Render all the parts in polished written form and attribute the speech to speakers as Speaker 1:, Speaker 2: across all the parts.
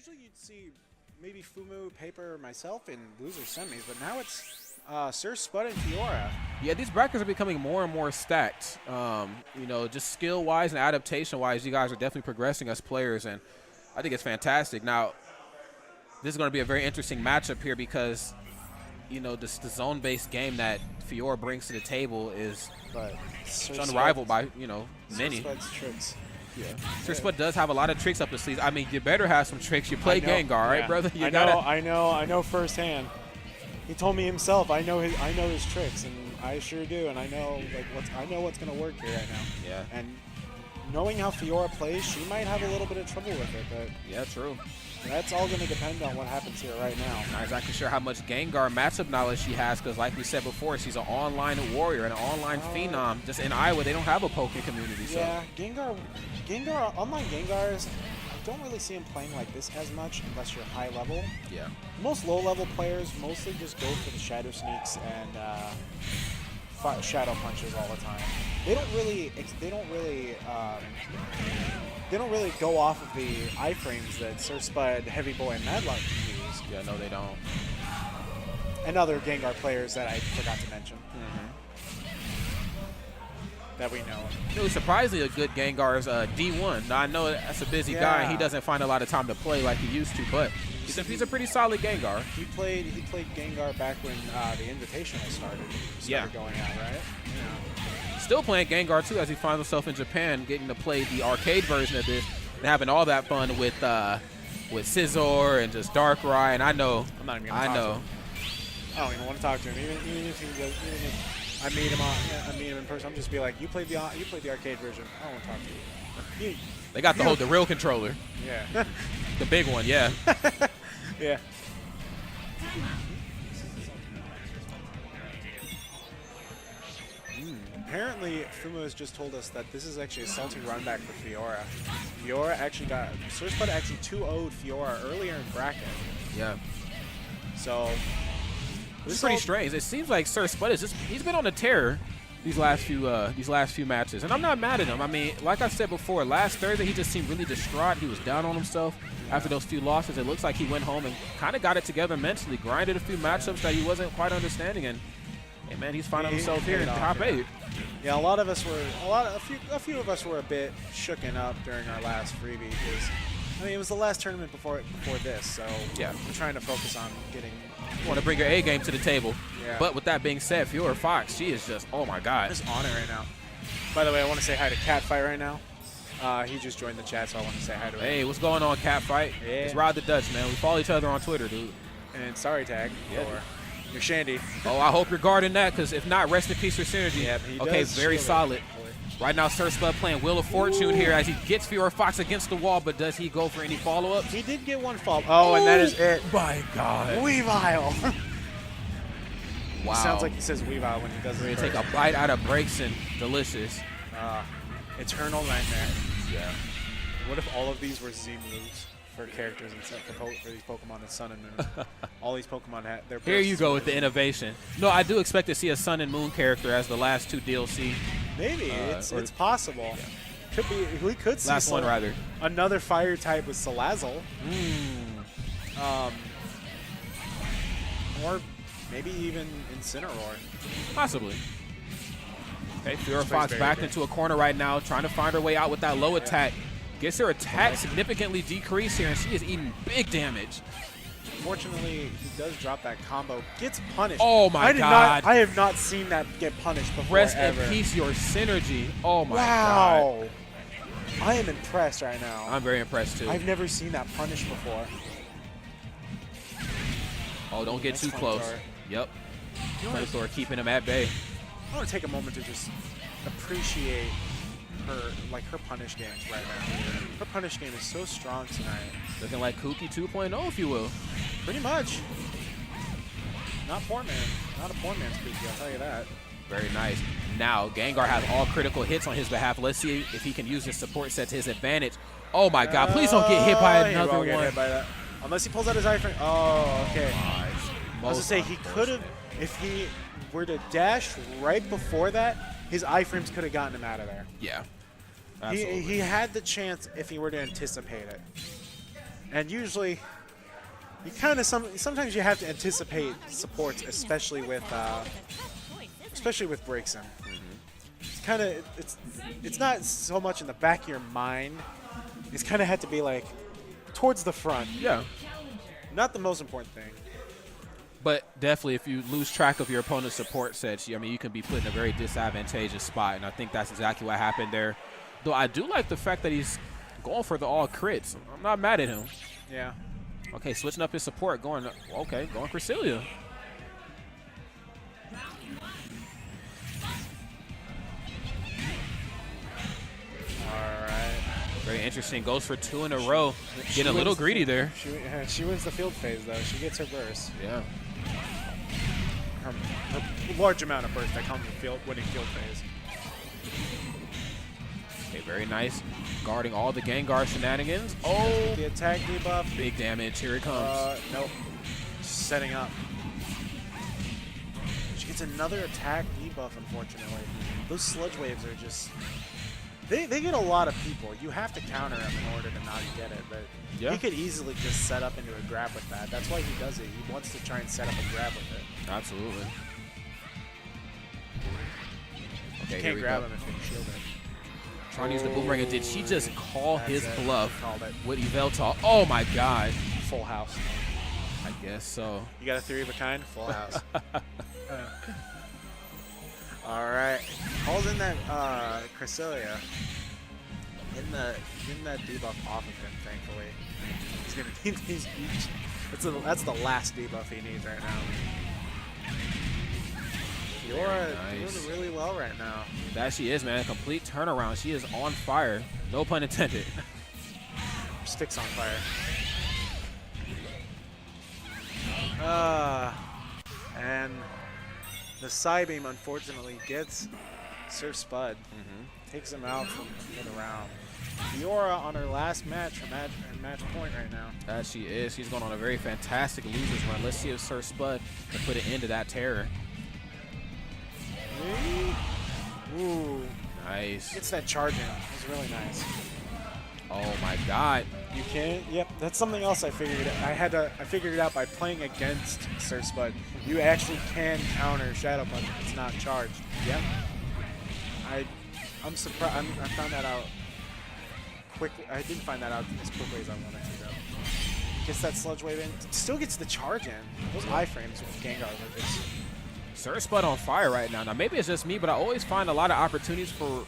Speaker 1: usually you'd see maybe Fumu, Paper, myself in loser semis, but now it's SirSpudd and Fiora.
Speaker 2: Yeah, these brackets are becoming more and more stacked. You know, just skill-wise and adaptation-wise, you guys are definitely progressing as players, and I think it's fantastic. Now, this is going to be a very interesting matchup here because, you know, the zone-based game that Fiora brings to the table is unrivaled by, you know, many.
Speaker 1: SirSpudd's tricks.
Speaker 2: Yeah. SirSpudd does have a lot of tricks up the sleeves. I mean, you better have some tricks. You play Gengar, right, brother? You
Speaker 1: I know firsthand. He told me himself. I know his tricks, and I sure do. And I know what's gonna work here right now.
Speaker 2: Yeah.
Speaker 1: And knowing how Fiora plays, she might have a little bit of trouble with it, but
Speaker 2: yeah, true.
Speaker 1: That's all gonna depend on what happens here right now.
Speaker 2: Not exactly sure how much Gengar matchup knowledge she has, because like we said before, she's an online warrior and an online phenom. Just in Iowa, they don't have a Pokken community. So.
Speaker 1: Yeah, online Gengars, I don't really see him playing like this as much unless you're high level.
Speaker 2: Yeah.
Speaker 1: Most low level players mostly just go for the shadow sneaks and shadow punches all the time. They don't really go off of the iframes that SirSpudd, Heavy Boy, and Madlock use.
Speaker 2: Yeah, no, they don't.
Speaker 1: And other Gengar players that I forgot to mention. That we know.
Speaker 2: It was surprisingly a good Gengar's D1. Now, I know that's a busy guy, and he doesn't find a lot of time to play like he used to, but he's a pretty solid Gengar.
Speaker 1: He played Gengar back when the Invitational started going out, right? Yeah.
Speaker 2: Still playing Gengar, too, as he finds himself in Japan, getting to play the arcade version of this and having all that fun with Scizor and just Darkrai. And I know.
Speaker 1: I'm not even going to talk to him. I don't even want to talk to him. Even if I meet him in person, I'm just be like, you played the arcade version. I don't want to talk to you.
Speaker 2: They got the real controller.
Speaker 1: Yeah.
Speaker 2: The big one, yeah.
Speaker 1: Yeah. Apparently, Fumu has just told us that this is actually a salty run back for Fiora. SirSpudd actually 2-0'd Fiora earlier in bracket.
Speaker 2: Yeah.
Speaker 1: So
Speaker 2: this is pretty strange. It seems like SirSpudd he's been on a tear these last few matches, and I'm not mad at him. I mean, like I said before, last Thursday he just seemed really distraught. He was down on himself after those few losses. It looks like he went home and kind of got it together mentally, grinded a few matchups that he wasn't quite understanding, and hey man, he's finding himself here in top 8.
Speaker 1: Yeah, a few of us were a bit shooken up during our last freebie because I mean it was the last tournament before this, so
Speaker 2: yeah,
Speaker 1: we're trying to focus on getting.
Speaker 2: You want to bring your A game to the table.
Speaker 1: Yeah.
Speaker 2: But with that being said, Fiora Fox, she is just, oh my God.
Speaker 1: Just on it right now. By the way, I want to say hi to Catfight right now. He just joined the chat, so I want to say hi to him.
Speaker 2: Hey, what's going on, Catfight?
Speaker 1: Yeah.
Speaker 2: It's Rod the Dutch, man. We follow each other on Twitter, dude.
Speaker 1: And sorry tag for your Shandy.
Speaker 2: Oh, I hope you're guarding that, because if not, rest in peace for Synergy.
Speaker 1: Yeah, he
Speaker 2: okay,
Speaker 1: does
Speaker 2: very solid. Right now, SirSpudd playing Wheel of Fortune here as he gets Fiora Fox against the wall, but does he go for any follow-ups?
Speaker 1: He did get one follow-up. Oh, and that is it.
Speaker 2: My God.
Speaker 1: Weavile.
Speaker 2: Wow.
Speaker 1: Sounds like he says Weavile when he does it.
Speaker 2: Ready to take a bite out of Braixen. Delicious.
Speaker 1: Eternal Nightmare.
Speaker 2: Yeah.
Speaker 1: What if all of these were Z moves for characters for these Pokemon in Sun and Moon? All these Pokemon had their.
Speaker 2: Here you go with the innovation. No, I do expect to see a Sun and Moon character as the last 2 DLC.
Speaker 1: Maybe it's possible. Yeah. Could be. We could see
Speaker 2: last one rather.
Speaker 1: Another fire type with Salazzle. Or maybe even Incineroar.
Speaker 2: Possibly. Okay, Fiora Fox backed into a corner right now, trying to find her way out with that low attack. Gets her attack significantly decreased here, and she is eating big damage.
Speaker 1: Fortunately, he does drop that combo. Gets punished.
Speaker 2: Oh my God.
Speaker 1: I have not seen that get punished before.
Speaker 2: Rest in peace, your Synergy. Oh my God.
Speaker 1: I am impressed right now.
Speaker 2: I'm very impressed too.
Speaker 1: I've never seen that punished before.
Speaker 2: Oh, don't get too close. Yep. Flamethrower keeping him at bay.
Speaker 1: I want to take a moment to just appreciate her punish games right now. Her punish game is so strong tonight.
Speaker 2: Looking like Kuki 2.0, if you will.
Speaker 1: Pretty much. Not a poor man's Kuki, I'll tell you that.
Speaker 2: Very nice. Now, Gengar has all critical hits on his behalf. Let's see if he can use his support set to his advantage. Oh my God, please don't get hit by another one.
Speaker 1: Get hit by that. Unless he pulls out his iframe. Oh, okay. I was going to say, he could have, if he were to dash right before that, his iframes could have gotten him out of there.
Speaker 2: Yeah.
Speaker 1: He had the chance if he were to anticipate it. And usually, you kind of sometimes you have to anticipate supports, especially with breaks in. It's kind of it's not so much in the back of your mind. It's kind of had to be like towards the front.
Speaker 2: Yeah.
Speaker 1: Not the most important thing.
Speaker 2: But definitely, if you lose track of your opponent's support sets, I mean, you can be put in a very disadvantageous spot, and I think that's exactly what happened there. Though I do like the fact that he's going for the all crits. I'm not mad at him.
Speaker 1: Yeah.
Speaker 2: Okay, switching up his support, going Cresselia.
Speaker 1: Alright.
Speaker 2: Very interesting. Goes for 2 in a row. Getting a little greedy there.
Speaker 1: She wins the field phase, though. She gets her burst.
Speaker 2: Yeah.
Speaker 1: Her large amount of burst that comes with winning field phase.
Speaker 2: Okay, very nice. Guarding all the Gengar shenanigans. Oh!
Speaker 1: The attack debuff.
Speaker 2: Big damage. Here it comes.
Speaker 1: Nope. Setting up. She gets another attack debuff, unfortunately. Those sludge waves are just... They get a lot of people. You have to counter them in order to not get it, but he could easily just set up into a grab with that. That's why he does it. He wants to try and set up a grab with it.
Speaker 2: Absolutely. Okay,
Speaker 1: you can't grab him if you shield it.
Speaker 2: Trying to use the boomerang. Did she just call his bluff with Yveltal? Oh my god.
Speaker 1: Full house.
Speaker 2: I guess so.
Speaker 1: You got a 3 of a kind? Full house. Alright. Calls in that Cresselia. Getting that debuff off of him, thankfully. He's gonna need these each. That's the last debuff he needs right now. Fiora doing really well right now.
Speaker 2: That she is, man. A complete turnaround. She is on fire. No pun intended.
Speaker 1: Sticks on fire. And the Psybeam unfortunately gets SirSpudd. Takes him out from the round. Fiora on her last match, match point right now.
Speaker 2: That she is. She's going on a very fantastic losers run. Let's see if SirSpudd can put an end to that terror.
Speaker 1: Ooh.
Speaker 2: Nice.
Speaker 1: Gets that charge in. It's really nice.
Speaker 2: Oh my god.
Speaker 1: You can? Yep. That's something else I figured out. I figured it out by playing against SirSpudd. You actually can counter Shadow Punch if it's not charged. Yep. I'm surprised. I found that out quickly. I didn't find that out as quickly as I wanted to, though. Gets that sludge wave in. Still gets the charge in. Those iframes with Gengar are just...
Speaker 2: SirSpudd on fire right now. Now, maybe it's just me, but I always find a lot of opportunities for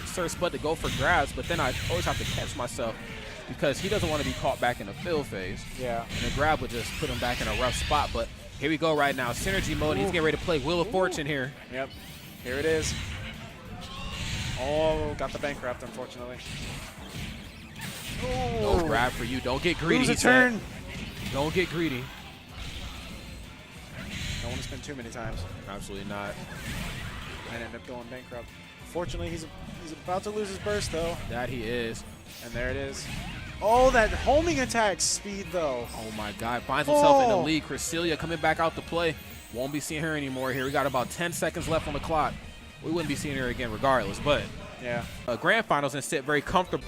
Speaker 2: SirSpudd to go for grabs, but then I always have to catch myself because he doesn't want to be caught back in the fill phase.
Speaker 1: Yeah.
Speaker 2: And the grab would just put him back in a rough spot, but here we go right now. Synergy mode. He's getting ready to play Wheel of Fortune here.
Speaker 1: Yep. Here it is. Oh, got the bankrupt, unfortunately.
Speaker 2: No grab for you. Don't get greedy.
Speaker 1: Lose a turn.
Speaker 2: Don't get greedy.
Speaker 1: Don't want to spend too many times.
Speaker 2: Absolutely not.
Speaker 1: And end up going bankrupt. Fortunately, he's about to lose his burst, though.
Speaker 2: That he is.
Speaker 1: And there it is. Oh, that homing attack speed, though.
Speaker 2: Oh, my God. Finds himself in the lead. Cresselia coming back out to play. Won't be seeing her anymore here. We got about 10 seconds left on the clock. We wouldn't be seeing her again regardless, but
Speaker 1: yeah.
Speaker 2: Grand Finals and sit very comfortable.